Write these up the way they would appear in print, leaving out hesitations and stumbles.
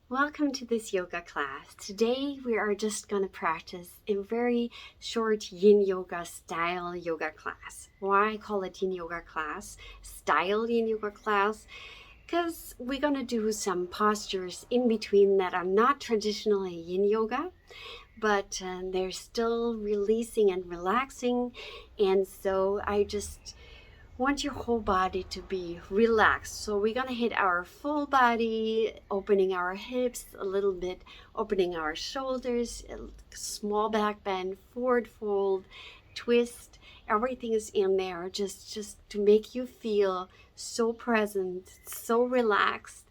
Welcome to this yoga class. Today we are just going to practice a very short Yin Yoga style yoga class. Why I call it Yin Yoga class, style Yin Yoga class? Because we're going to do some postures in between that are not traditionally Yin Yoga, but they're still releasing and relaxing. And so I just want your whole body to be relaxed. So we're gonna hit our full body, opening our hips a little bit, opening our shoulders, a small back bend, forward fold, twist. Everything is in there just to make you feel so present, so relaxed.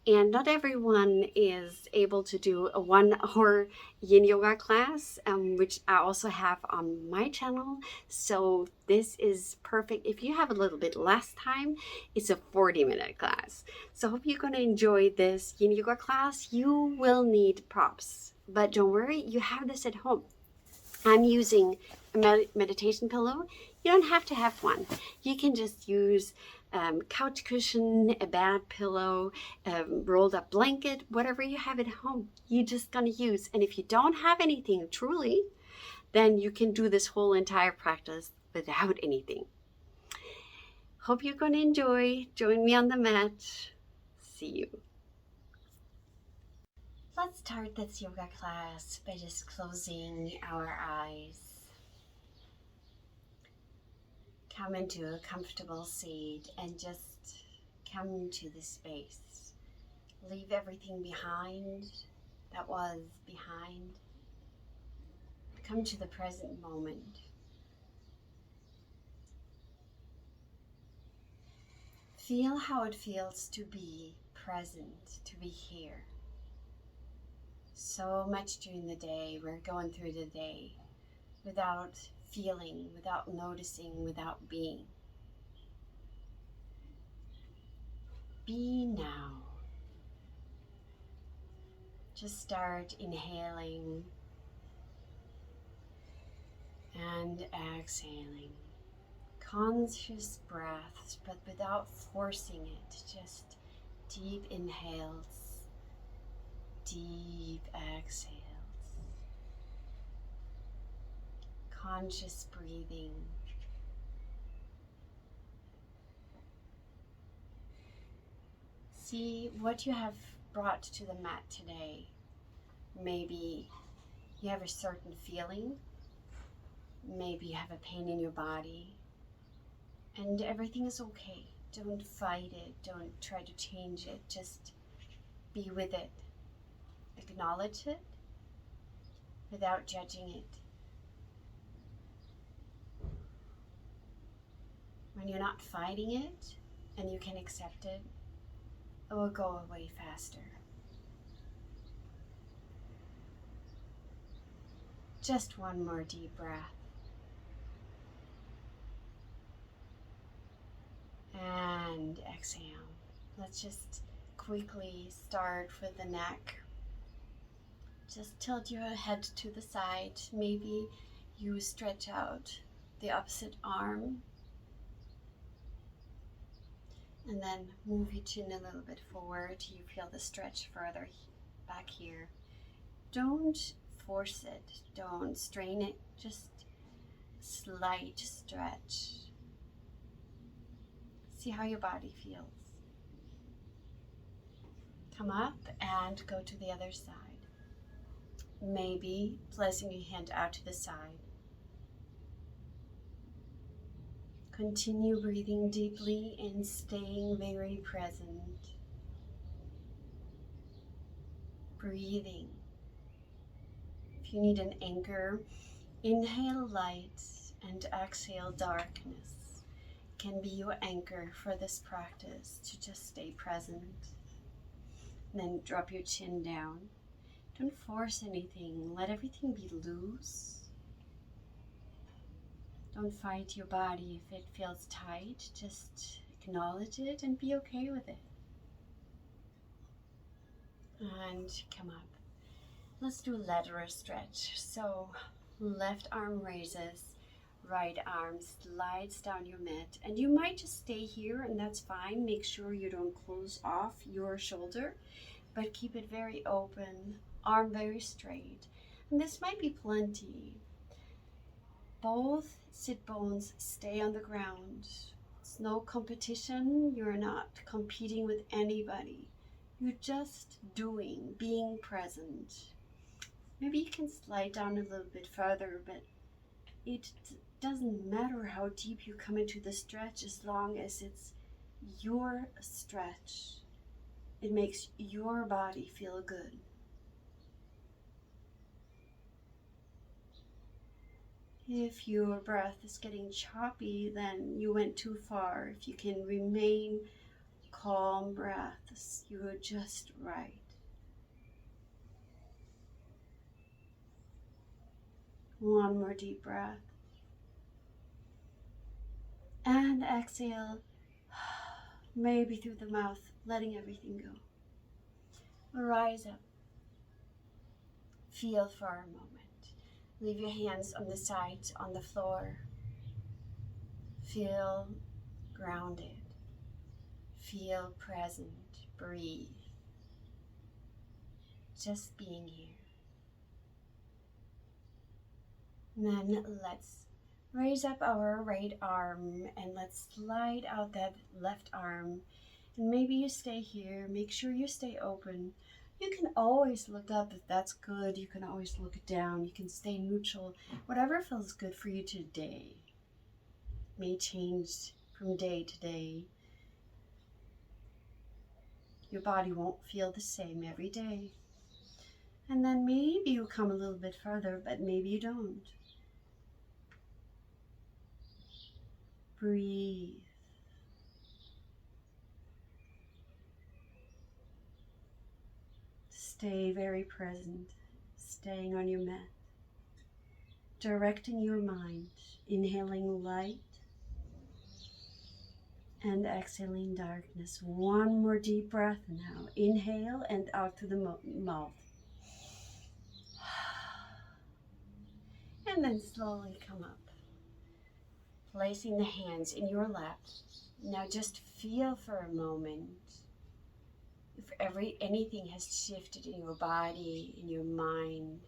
And not everyone is able to do a 1 hour Yin Yoga class, which I also have on my channel. So this is perfect. If you have a little bit less time, it's a 40-minute class. So I hope you're going to enjoy this Yin Yoga class. You will need props, but don't worry, you have this at home. I'm using a meditation pillow. You don't have to have one. You can just use couch cushion, a bed pillow, rolled up blanket, whatever you have at home. You're just gonna use. And if you don't have anything truly, then you can do this whole entire practice without anything. Hope you're gonna enjoy. Join me on the mat. See you. Let's start this yoga class by just closing our eyes. Come into a comfortable seat and just come to the space. Leave everything behind that was behind. Come to the present moment. Feel how it feels to be present, to be here. So much during the day, we're going through the day without feeling, without noticing, without being. Be now. Just start inhaling and exhaling. Conscious breaths, but without forcing it. Just deep inhales, deep exhales. Conscious breathing. See what you have brought to the mat today. Maybe you have a certain feeling. Maybe you have a pain in your body. And everything is okay. Don't fight it. Don't try to change it. Just be with it. Acknowledge it without judging it. When you're not fighting it and you can accept it, it will go away faster. Just one more deep breath. And exhale. Let's just quickly start with the neck. Just tilt your head to the side. Maybe you stretch out the opposite arm. And then move your chin a little bit forward. You feel the stretch further back here. Don't force it. Don't strain it. Just slight stretch. See how your body feels. Come up and go to the other side. Maybe placing your hand out to the side. Continue breathing deeply and staying very present. Breathing. If you need an anchor, inhale light and exhale darkness. Can be your anchor for this practice to just stay present. And then drop your chin down. Don't force anything. Let everything be loose. Don't fight your body if it feels tight. Just acknowledge it and be okay with it. And come up. Let's do a lateral stretch. So left arm raises, right arm slides down your mat. And you might just stay here and that's fine. Make sure you don't close off your shoulder. but keep it very open, arm very straight. And this might be plenty. Both sit bones stay on the ground. It's no competition. You're not competing with anybody. You're just doing, being present. Maybe you can slide down a little bit further, but it doesn't matter how deep you come into the stretch as long as it's your stretch. It makes your body feel good. If your breath is getting choppy, then you went too far. If you can remain calm breaths, you're just right. One more deep breath. And exhale, maybe through the mouth, letting everything go. Rise up. Feel for a moment. Leave your hands on the sides, on the floor. Feel grounded. Feel present. Breathe. Just being here. And then let's raise up our right arm and let's slide out that left arm. And maybe you stay here. Make sure you stay open. You can always look up if that's good. You can always look down. You can stay neutral. Whatever feels good for you today. It may change from day to day. Your body won't feel the same every day. And then maybe you come a little bit further, but maybe you don't. Breathe. Stay very present, staying on your mat. Directing your mind, inhaling light and exhaling darkness. One more deep breath now. Inhale and out through the mouth. And then slowly come up. Placing the hands in your lap. Now just feel for a moment if anything has shifted in your body, in your mind.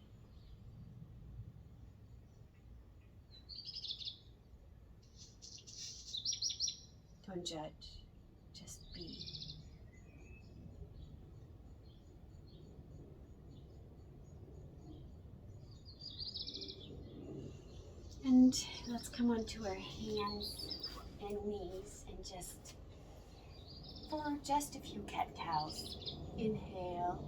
Don't judge, just be. And let's come onto our hands and knees and for just a few cat-cows. Inhale.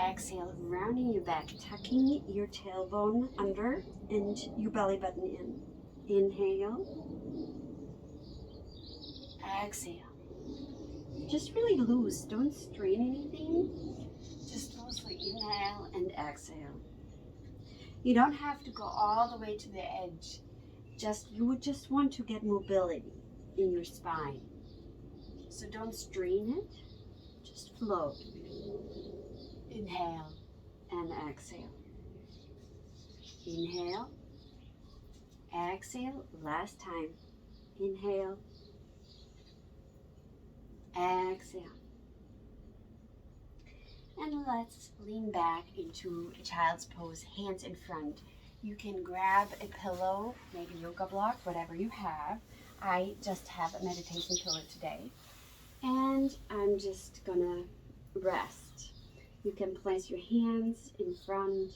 Exhale, rounding your back, tucking your tailbone under and your belly button in. Inhale. Exhale. Just really loose. Don't strain anything. Just loosely inhale and exhale. You don't have to go all the way to the edge. You would just want to get mobility in your spine. So don't strain it. Just float. Inhale and exhale. Inhale. Exhale. Last time. Inhale. Exhale. And let's lean back into a child's pose, hands in front. You can grab a pillow, maybe yoga block, whatever you have. I just have a meditation pillow today. And I'm just gonna rest. You can place your hands in front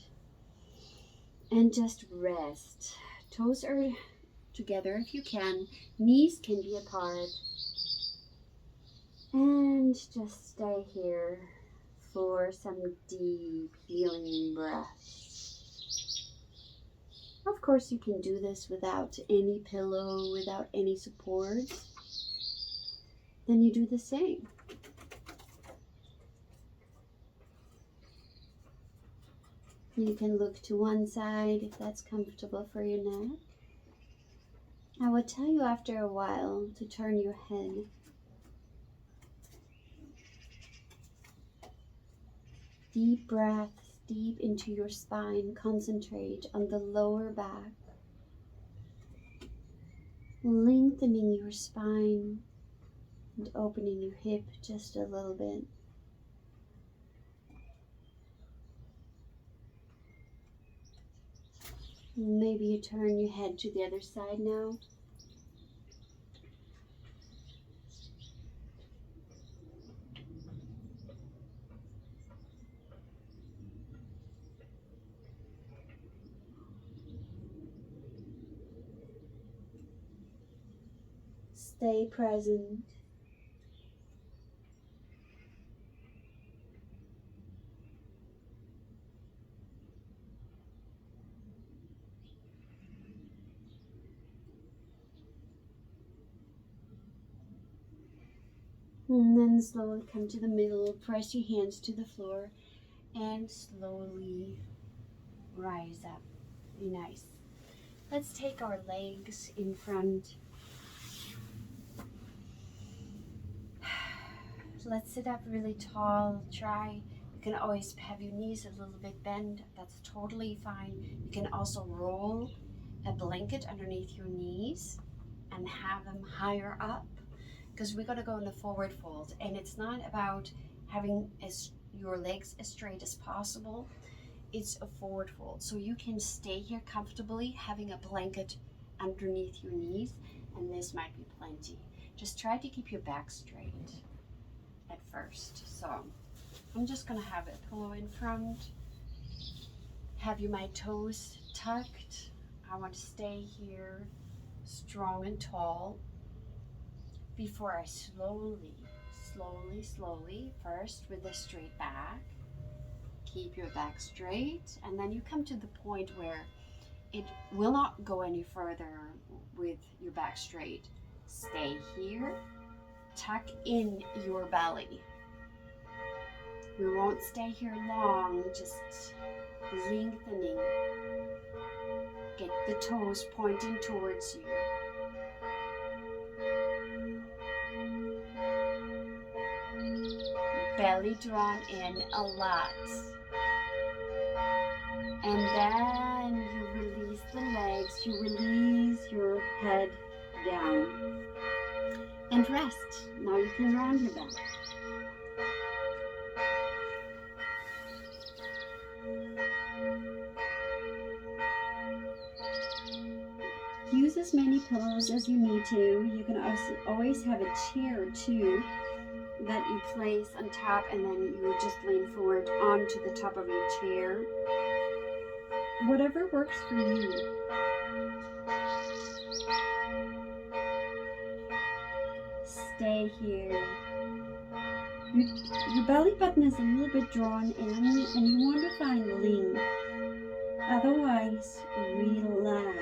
and just rest. Toes are together if you can. Knees can be apart. And just stay here for some deep healing breaths. Of course, you can do this without any pillow, without any support. Then you do the same. You can look to one side if that's comfortable for your neck. I will tell you after a while to turn your head. Deep breaths deep into your spine. Concentrate on the lower back. Lengthening your spine and opening your hip just a little bit. Maybe you turn your head to the other side now. Stay present. And then slowly come to the middle, press your hands to the floor, and slowly rise up. Be nice. Let's take our legs in front. Let's sit up really tall. You can always have your knees a little bit bent. That's totally fine. You can also roll a blanket underneath your knees and have them higher up, because we're going to go in the forward fold, and it's not about having your legs as straight as possible. It's a forward fold, so you can stay here comfortably having a blanket underneath your knees, and this might be plenty. Just try to keep your back straight at first. So I'm just going to have a pillow in front, have my toes tucked. I want to stay here strong and tall before I slowly, first with a straight back. Keep your back straight, and then you come to the point where it will not go any further with your back straight. Stay here, tuck in your belly. We won't stay here long, just lengthening. Get the toes pointing towards you. Belly drawn in a lot. And then you release the legs, you release your head down. And rest. Now you can round your back. Use as many pillows as you need to. You can also always have a chair too that you place on top, and then you just lean forward onto the top of your chair. Whatever works for you. Stay here. Your belly button is a little bit drawn in, and you want to find length. Otherwise, relax.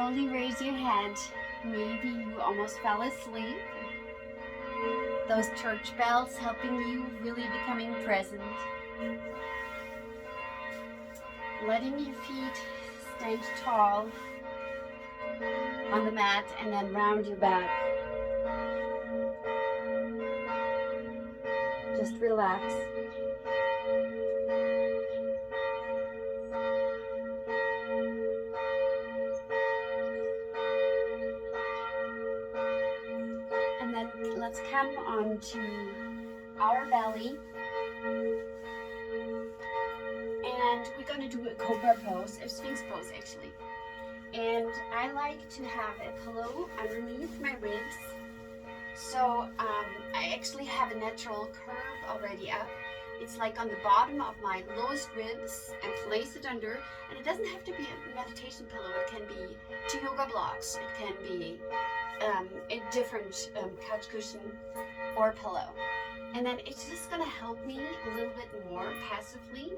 slowly raise your head. Maybe you almost fell asleep. Those church bells helping you really becoming present. Letting your feet stand tall on the mat and then round your back. Just relax. And then let's come onto our belly. And we're going to do a cobra pose, a sphinx pose actually. And I like to have a pillow underneath my ribs. So I actually have a natural curve already up. It's like on the bottom of my lowest ribs and place it under. And it doesn't have to be a meditation pillow. It can be 2 yoga blocks. It can be a different couch cushion or pillow. And then it's just going to help me a little bit more passively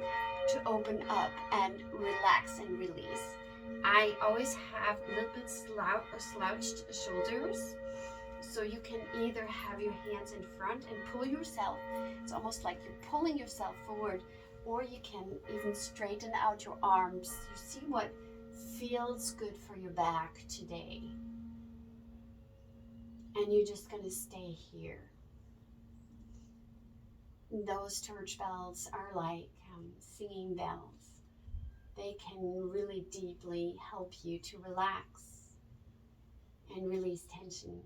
to open up and relax and release. I always have a little bit slouched shoulders. So you can either have your hands in front and pull yourself. It's almost like you're pulling yourself forward. Or you can even straighten out your arms. You see what feels good for your back today. And you're just going to stay here. Those church bells are like singing bells. They can really deeply help you to relax and release tensions.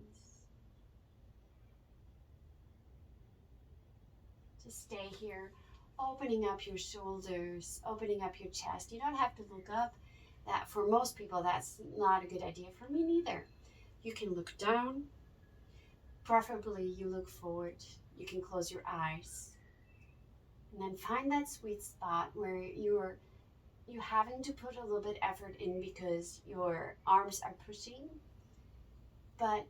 Just stay here, opening up your shoulders, opening up your chest. You don't have to look up. That for most people, that's not a good idea. For me neither. You can look down. Preferably you look forward. You can close your eyes. And then find that sweet spot where you're having to put a little bit effort in because your arms are pushing, but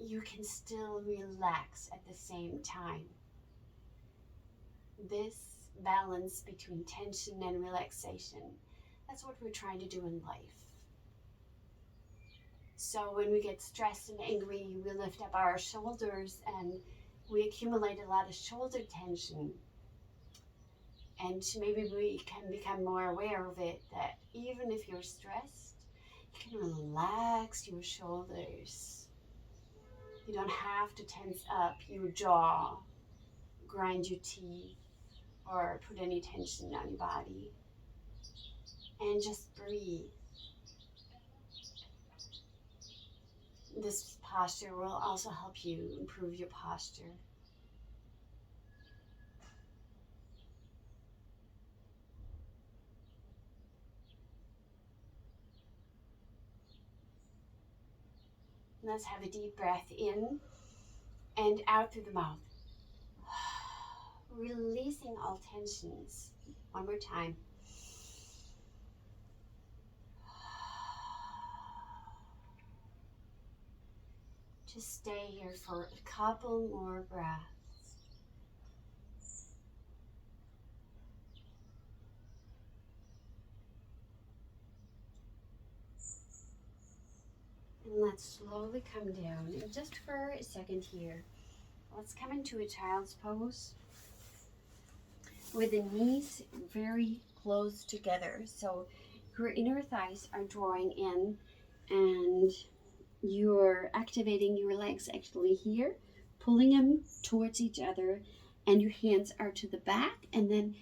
you can still relax at the same time. This balance between tension and relaxation, that's what we're trying to do in life. So when we get stressed and angry, we lift up our shoulders and we accumulate a lot of shoulder tension. And maybe we can become more aware of it, that even if you're stressed, you can relax your shoulders. You don't have to tense up your jaw, grind your teeth, or put any tension on your body. And just breathe. This posture will also help you improve your posture. Let's have a deep breath in and out through the mouth. Releasing all tensions. One more time. Just stay here for a couple more breaths. And let's slowly come down. And just for a second here, let's come into a child's pose with the knees very close together. So your inner thighs are drawing in and you're activating your legs actually here, pulling them towards each other, and your hands are to the back, and then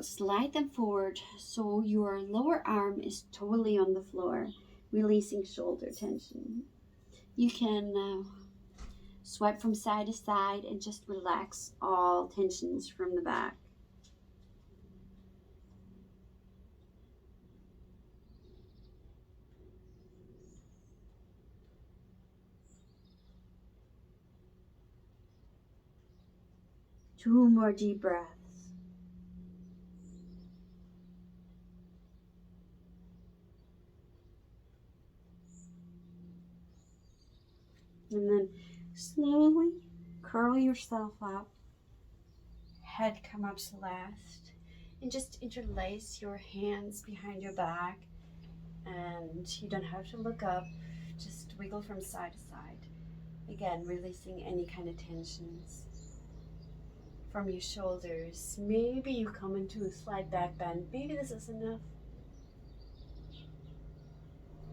slide them forward so your lower arm is totally on the floor, releasing shoulder tension. You can swipe from side to side and just relax all tensions from the back. Two more deep breaths. And then slowly curl yourself up. Head come up last. And just interlace your hands behind your back. And you don't have to look up, just wiggle from side to side. Again, releasing any kind of tensions from your shoulders. Maybe you come into a slight back bend. Maybe this is enough.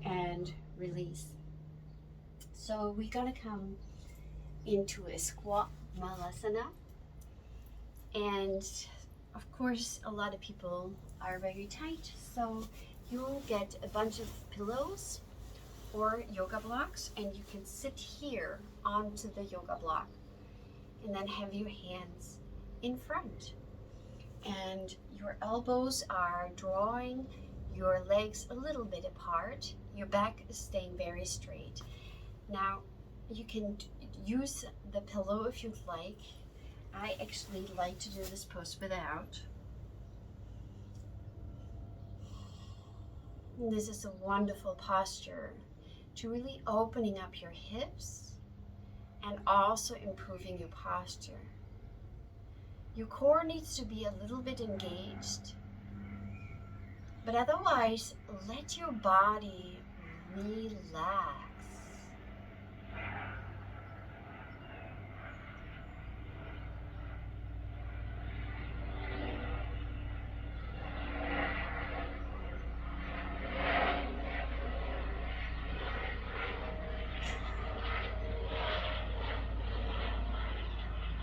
And release. So we're gonna come into a squat malasana. And of course, a lot of people are very tight, so you'll get a bunch of pillows or yoga blocks, and you can sit here onto the yoga block and then have your hands in front. And your elbows are drawing your legs a little bit apart. Your back is staying very straight. Now, you can use the pillow if you'd like. I actually like to do this pose without. And this is a wonderful posture to really opening up your hips and also improving your posture. Your core needs to be a little bit engaged, but otherwise, let your body relax.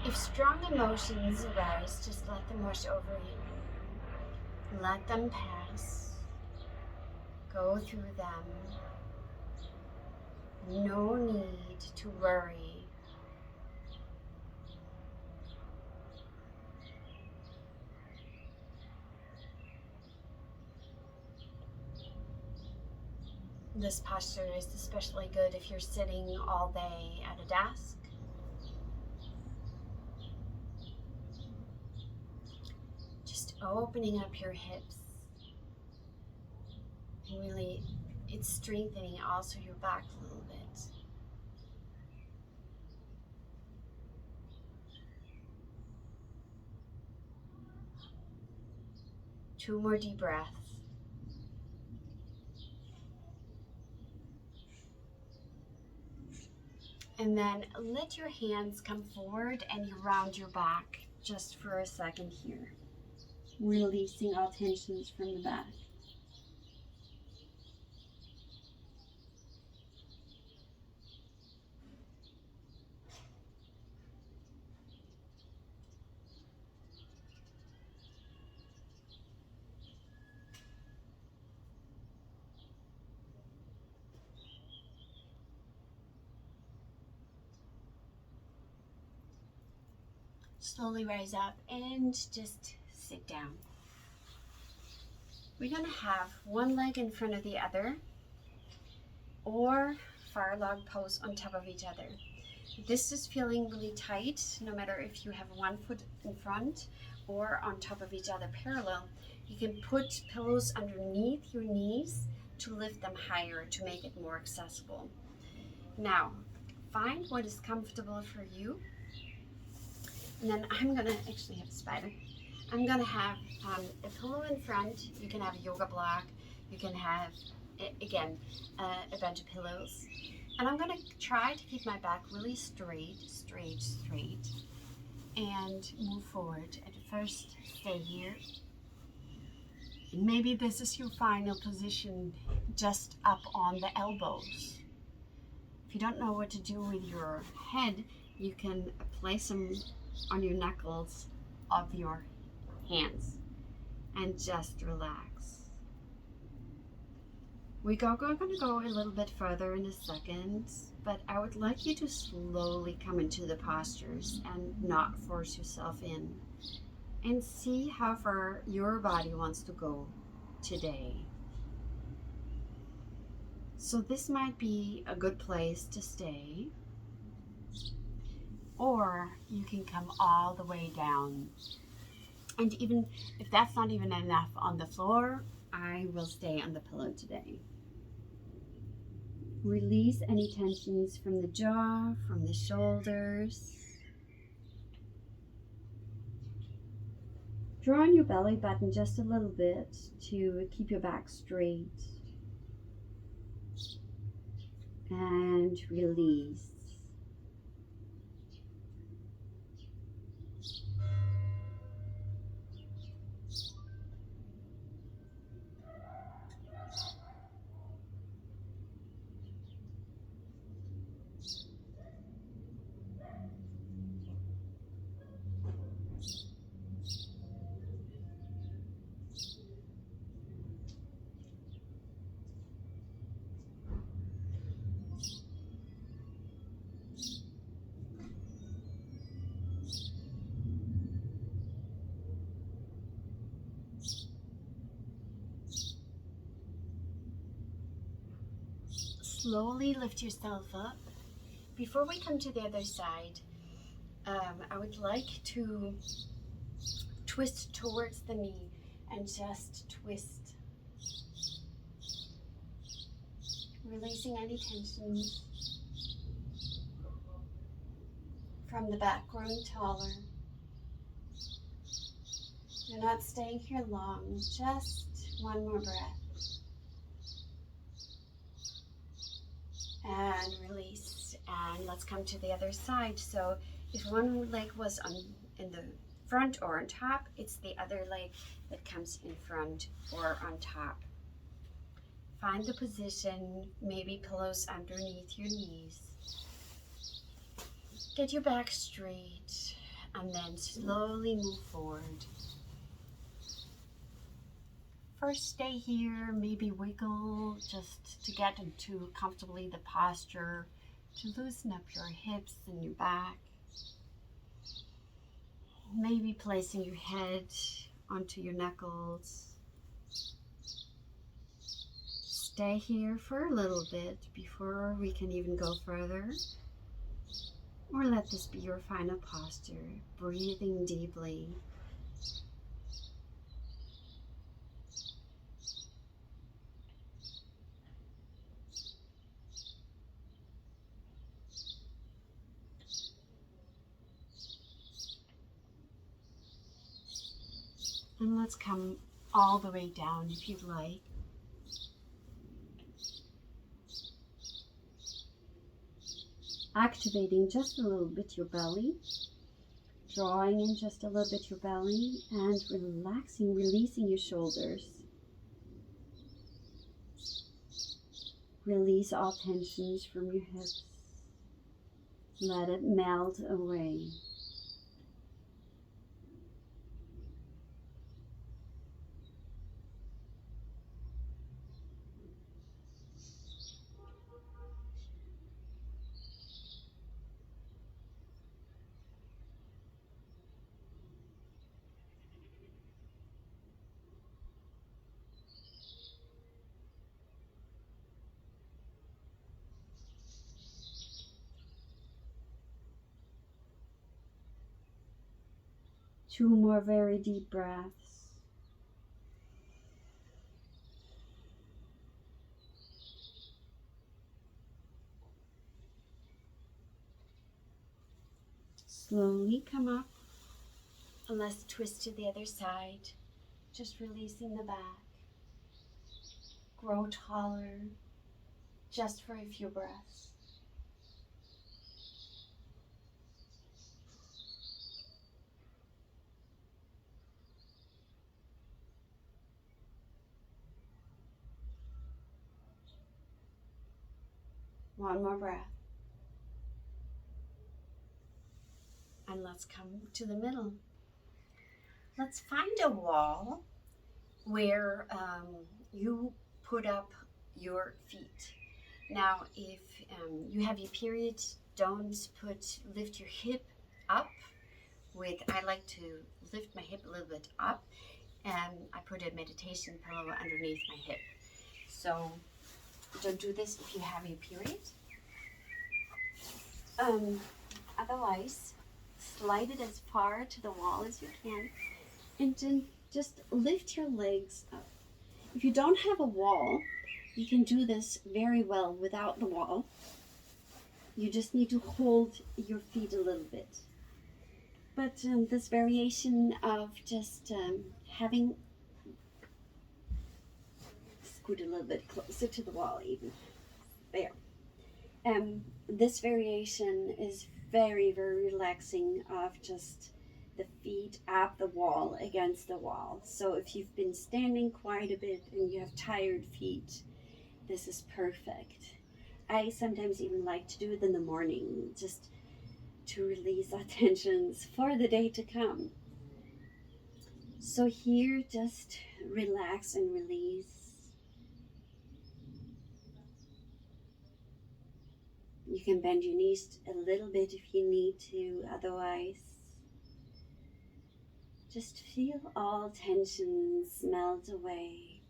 If strong emotions arise, just let them wash over you. Let them pass. Go through them. No need to worry. This posture is especially good if you're sitting all day at a desk. Opening up your hips, and really it's strengthening also your back a little bit. Two more deep breaths. And then let your hands come forward and around your back just for a second here. Releasing all tensions from the back. Slowly rise up and just sit down. We're going to have one leg in front of the other, or fire log pose on top of each other. This is feeling really tight, no matter if you have one foot in front or on top of each other parallel. You can put pillows underneath your knees to lift them higher to make it more accessible. Now, find what is comfortable for you. And then I'm going to actually have a spider. I'm going to have a pillow in front. You can have a yoga block. You can have, again, a bunch of pillows. And I'm going to try to keep my back really straight, and move forward. At first, stay here. And maybe this is your final position, just up on the elbows. If you don't know what to do with your head, you can place them on your knuckles of your hands and just relax. We're going to go a little bit further in a second, but I would like you to slowly come into the postures and not force yourself in, and see how far your body wants to go today. So this might be a good place to stay, or you can come all the way down. And even if that's not even enough on the floor, I will stay on the pillow today. Release any tensions from the jaw, from the shoulders. Draw on your belly button just a little bit to keep your back straight. and release. Slowly lift yourself up. Before we come to the other side, I would like to twist towards the knee and just twist, releasing any tensions from the back, growing taller. You're not staying here long, just one more breath. And release. And let's come to the other side. So if one leg was in the front or on top, it's the other leg that comes in front or on top. Find the position, maybe pillows underneath your knees. Get your back straight and then slowly move forward. First, stay here, maybe wiggle just to get into comfortably the posture, to loosen up your hips and your back. Maybe placing your head onto your knuckles. Stay here for a little bit before we can even go further. Or let this be your final posture, breathing deeply. And let's come all the way down if you'd like. Activating just a little bit your belly, drawing in just a little bit your belly and relaxing, releasing your shoulders. Release all tensions from your hips. Let it melt away. Two more very deep breaths. Slowly come up and let's twist to the other side. Just releasing the back. Grow taller just for a few breaths. One more breath. And let's come to the middle. Let's find a wall where you put up your feet. Now, if you have your period, don't lift your hip up I like to lift my hip a little bit up, and I put a meditation pillow underneath my hip. So don't do this if you have a period. Otherwise, slide it as far to the wall as you can, and then just lift your legs up. If you don't have a wall, you can do this very well without the wall. You just need to hold your feet a little bit. But this variation of just having, scoot a little bit closer to the wall even, there. This variation is very, very relaxing of just the feet up the wall against the wall. So if you've been standing quite a bit and you have tired feet, this is perfect. I sometimes even like to do it in the morning, just to release our tensions for the day to come. So here, just relax and release. You can bend your knees a little bit if you need to, otherwise just feel all tensions melt away.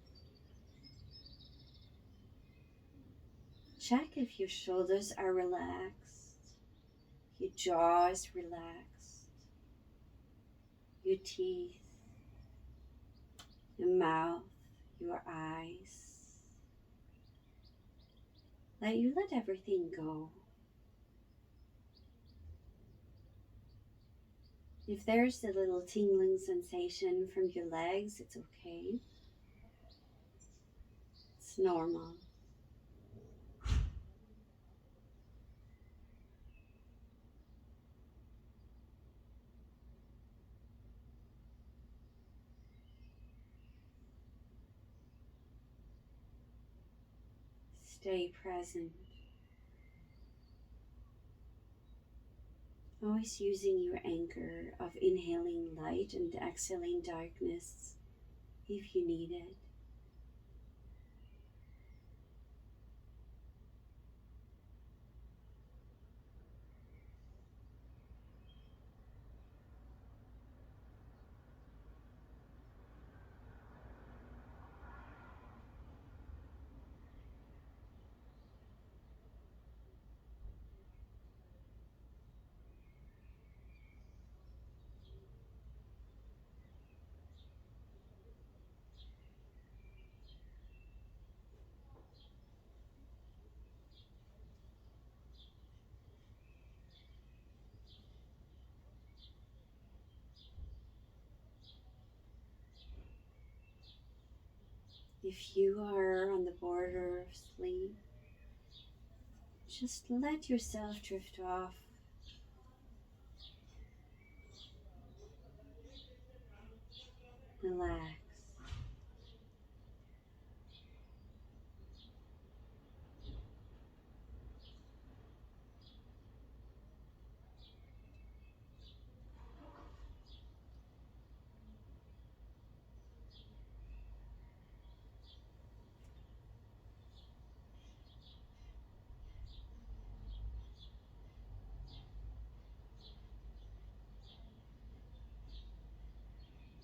Check if your shoulders are relaxed, your jaw is relaxed, your teeth, your mouth, your eyes. Let everything go. If there's a little tingling sensation from your legs, it's okay. It's normal. Stay present. Always using your anchor of inhaling light and exhaling darkness if you need it. If you are on the border of sleep, just let yourself drift off. Relax.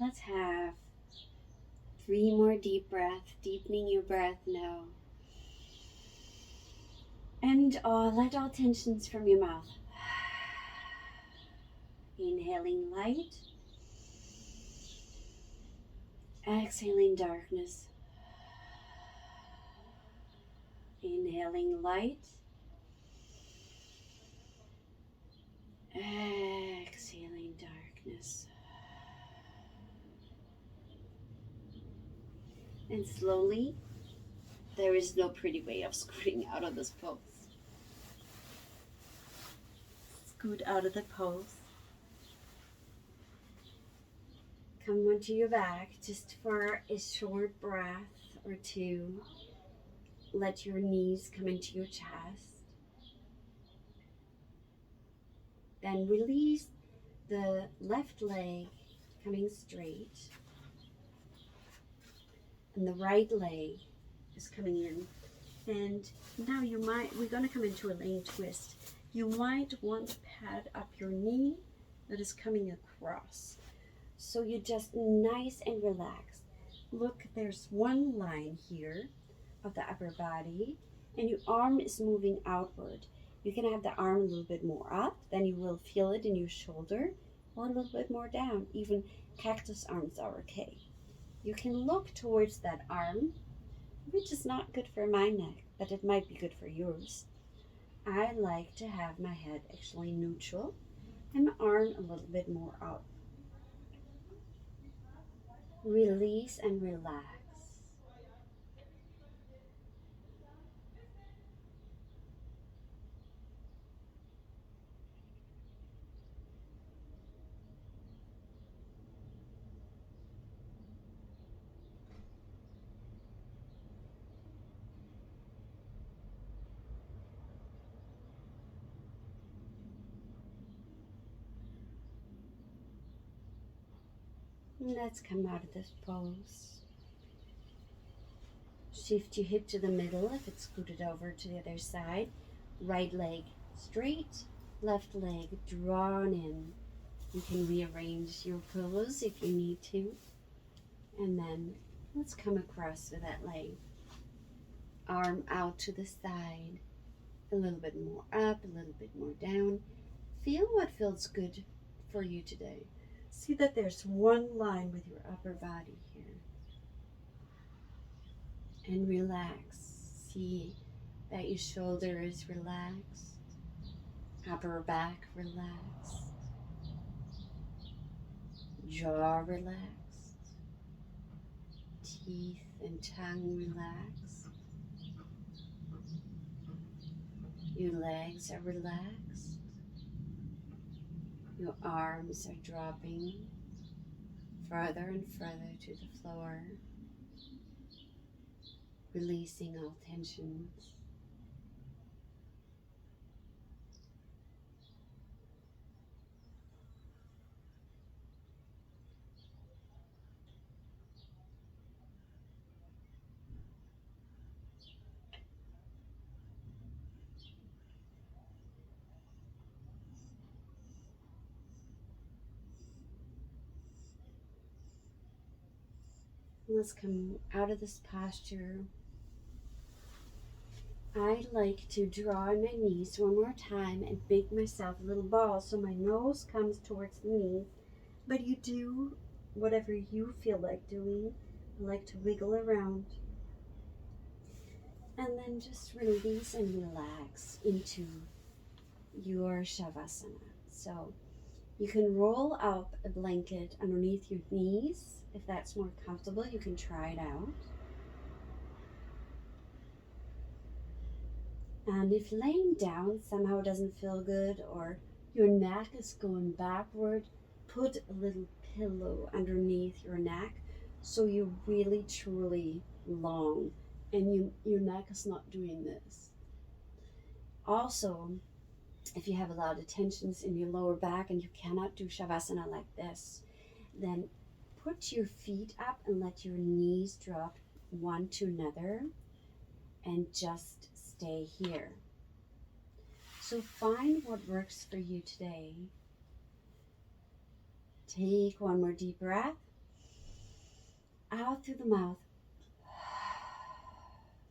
Let's have 3 more deep breaths, deepening your breath now. And let all tensions from your mouth. Inhaling light. Exhaling darkness. Inhaling light. Exhaling darkness. And slowly, there is no pretty way of scooting out of this pose. Scoot out of the pose. Come onto your back just for a short breath or two. Let your knees come into your chest. Then release the left leg coming straight. And the right leg is coming in. And now we're going to come into a lane twist. You might want to pad up your knee that is coming across. So you're just nice and relaxed. Look, there's one line here of the upper body, and your arm is moving outward. You can have the arm a little bit more up, then you will feel it in your shoulder, or a little bit more down. Even cactus arms are okay. You can look towards that arm, which is not good for my neck, but it might be good for yours. I like to have my head actually neutral and my arm a little bit more out. Release and relax. And let's come out of this pose. Shift your hip to the middle if it's scooted over to the other side. Right leg straight, left leg drawn in. You can rearrange your pose if you need to. And then let's come across with that leg. Arm out to the side. A little bit more up, a little bit more down. Feel what feels good for you today. See that there's one line with your upper body here. And relax. See that your shoulder is relaxed. Upper back relaxed. Jaw relaxed. Teeth and tongue relaxed. Your legs are relaxed. Your arms are dropping further and further to the floor, releasing all tensions. Let's come out of this posture. I like to draw on my knees one more time and make myself a little ball so my nose comes towards the knees. But you do whatever you feel like doing. I like to wiggle around. And then just release and relax into your Shavasana. So you can roll up a blanket underneath your knees. If that's more comfortable, you can try it out. And if laying down somehow doesn't feel good or your neck is going backward, put a little pillow underneath your neck so you're really truly long and your neck is not doing this. Also, if you have a lot of tensions in your lower back and you cannot do Shavasana like this, then put your feet up and let your knees drop one to another and just stay here. So find what works for you today. Take one more deep breath. Out through the mouth.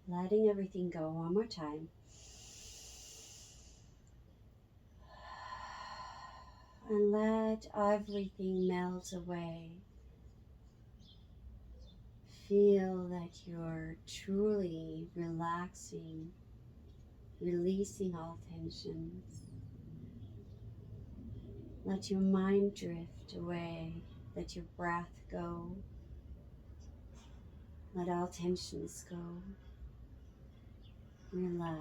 Letting everything go one more time. And let everything melt away. Feel that you're truly relaxing, releasing all tensions. Let your mind drift away. Let your breath go. Let all tensions go. Relax.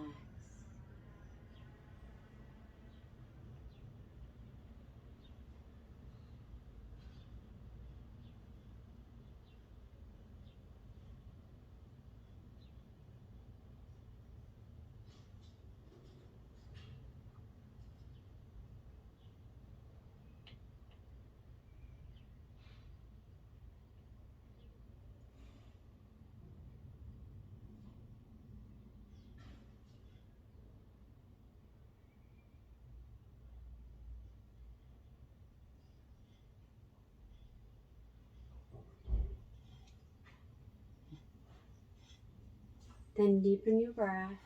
Then deepen your breath.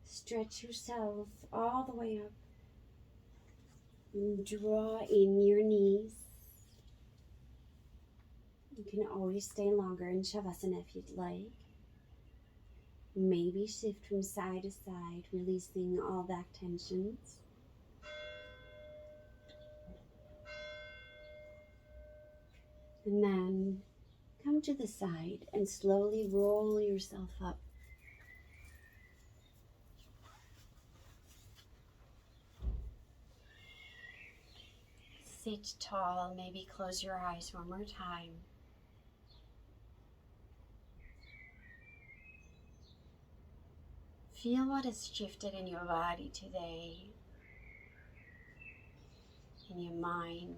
Stretch yourself all the way up. And draw in your knees. You can always stay longer in Shavasana if you'd like. Maybe shift from side to side, releasing all back tensions. And then come to the side and slowly roll yourself up. Sit tall, maybe close your eyes one more time. Feel what has shifted in your body today, in your mind.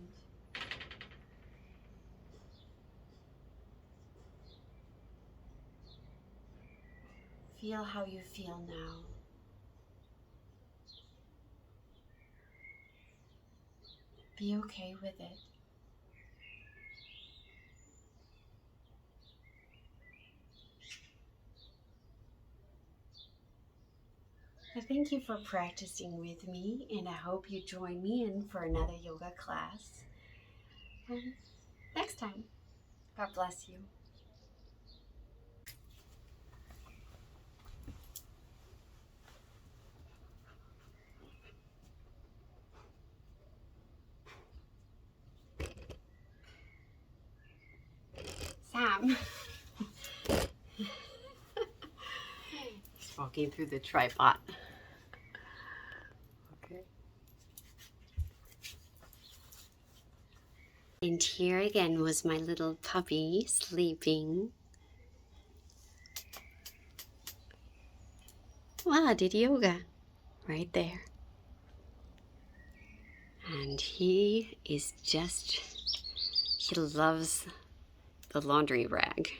Feel how you feel now. Be okay with it. I thank you for practicing with me, and I hope you join me in for another yoga class next time. God bless you. Sam. He's walking through the tripod. Okay. And here again was my little puppy sleeping. Wow, did yoga right there. And he loves the laundry rag.